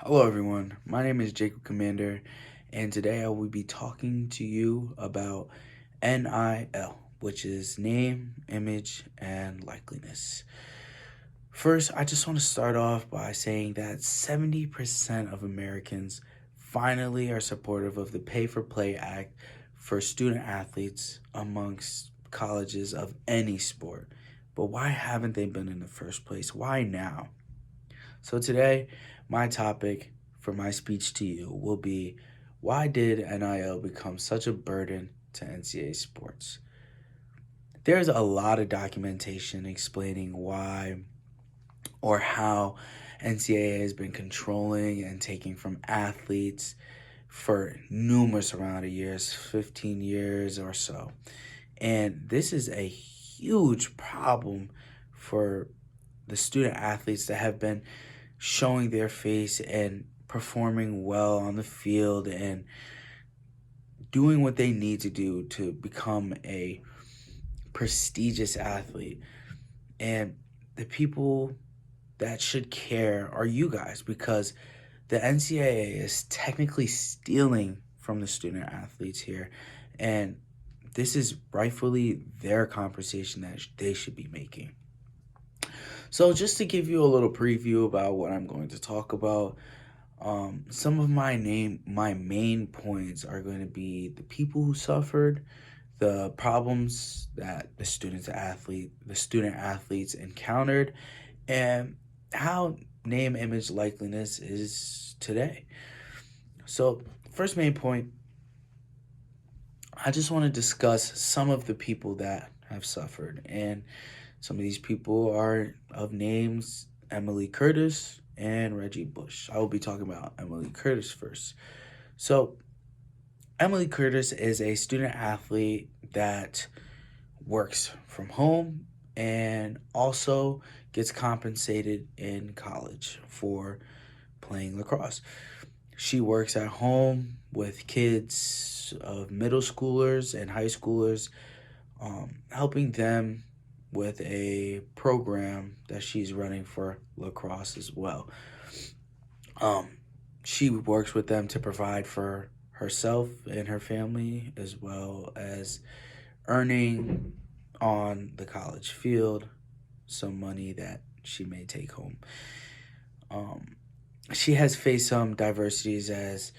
Hello, everyone. My name is Jacob Commander, and today I will be talking to you about NIL, which is name, image, and likeliness. First, I just want to start off by saying that 70% of Americans finally are supportive of the Pay for Play Act for student athletes amongst colleges of any sport. But why haven't they been in the first place? Why now? So today, my topic for my speech to you will be, why did NIL become such a burden to NCAA sports? There's a lot of documentation explaining why or how NCAA has been controlling and taking from athletes for numerous amount of years, 15 years or so. And this is a huge problem for the student athletes that have been showing their face and performing well on the field and doing what they need to do to become a prestigious athlete. And the people that should care are you guys, because the NCAA is technically stealing from the student athletes here. And this is rightfully their conversation that they should be making. So, just to give you a little preview about what I'm going to talk about, some of my main points are going to be the people who suffered, the problems that the student athletes encountered, and how name, image, likeliness is today. So, first main point, I just want to discuss some of the people that have suffered, and some of these people are of names Emily Curtis and Reggie Bush. I will be talking about Emily Curtis first. So, Emily Curtis is a student athlete that works from home and also gets compensated in college for playing lacrosse. She works at home with kids of middle schoolers and high schoolers, helping them with a program that she's running for lacrosse as well. Um, she works with them to provide for herself and her family, as well as earning on the college field some money that she may take home. Um, she has faced some diversities as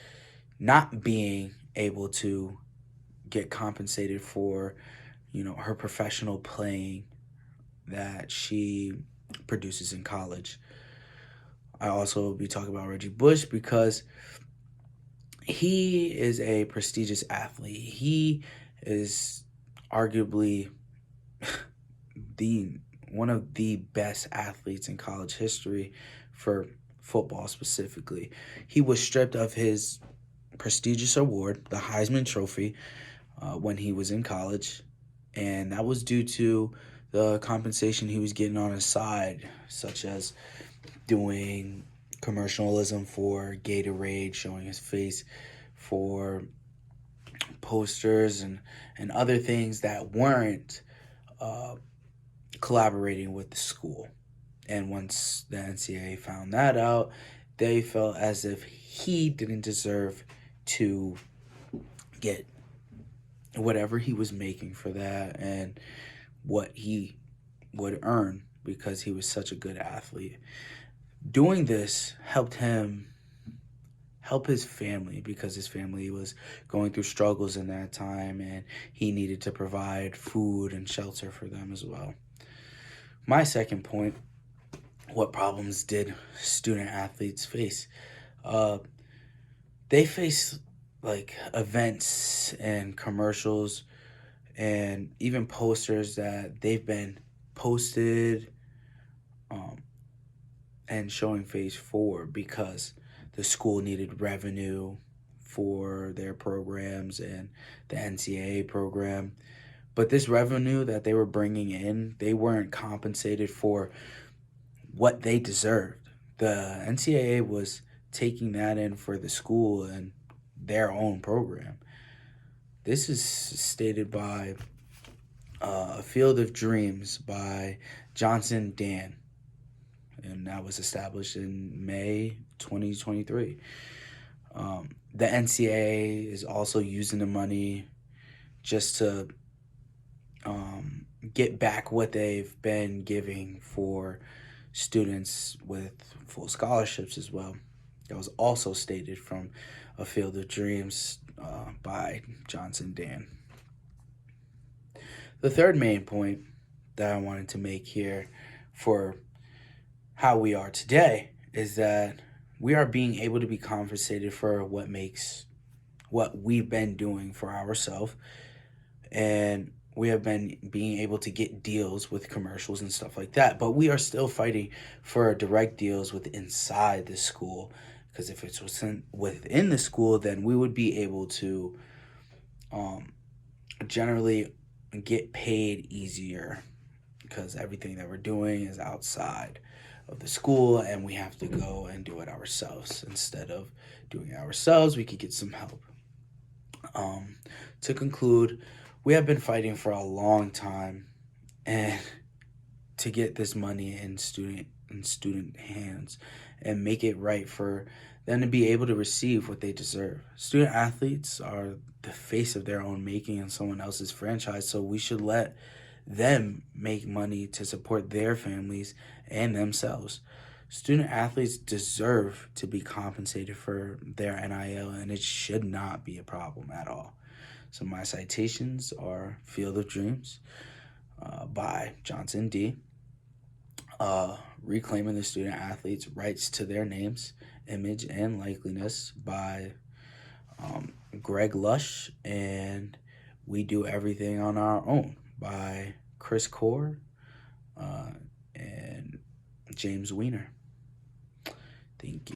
not being able to get compensated for, her professional playing that she produces in college. I also will be talking about Reggie Bush because he is a prestigious athlete. He is arguably the one of the best athletes in college history for football specifically. He was stripped of his prestigious award, the Heisman Trophy, when he was in college, and that was due to the compensation he was getting on his side, such as doing commercialism for Gatorade, showing his face for posters and other things that weren't uh, collaborating with the school. And once the NCAA found that out, they felt as if he didn't deserve to get whatever he was making for that and what he would earn because he was such a good athlete. Doing this helped him help his family because his family was going through struggles in that time and he needed to provide food and shelter for them as well. My second point, what problems did student athletes face? Uh, they face like events and commercials and even posters that they've been posted um, and showing face for because the school needed revenue for their programs and the NCAA program. But this revenue that they were bringing in, they weren't compensated for what they deserved. The NCAA was taking that in for the school and their own program. This is stated by A Field of Dreams by Johnson Dan, and that was established in May 2023. The NCAA is also using the money just to get back what they've been giving for students with full scholarships as well. That was also stated from A Field of Dreams by Johnson Dan. The third main point that I wanted to make here for how we are today is that we are being able to be compensated for what we've been doing for ourselves, and we have been being able to get deals with commercials and stuff like that, but we are still fighting for direct deals with inside the school, because if it's within the school, then we would be able to generally get paid easier, because everything that we're doing is outside of the school and we have to go and do it ourselves. Instead of doing it ourselves, we could get some help. To conclude, we have been fighting for a long time and to get this money in student hands and make it right for them to be able to receive what they deserve. Student athletes are the face of their own making in someone else's franchise, so we should let them make money to support their families and themselves. Student athletes deserve to be compensated for their NIL, and it should not be a problem at all. So my citations are Field of Dreams by Johnson D. Reclaiming the Student Athletes' Rights to Their Names, Image, and Likeliness by Greg Lush, and We Do Everything on Our Own by Chris Core and James Weiner. Thank you.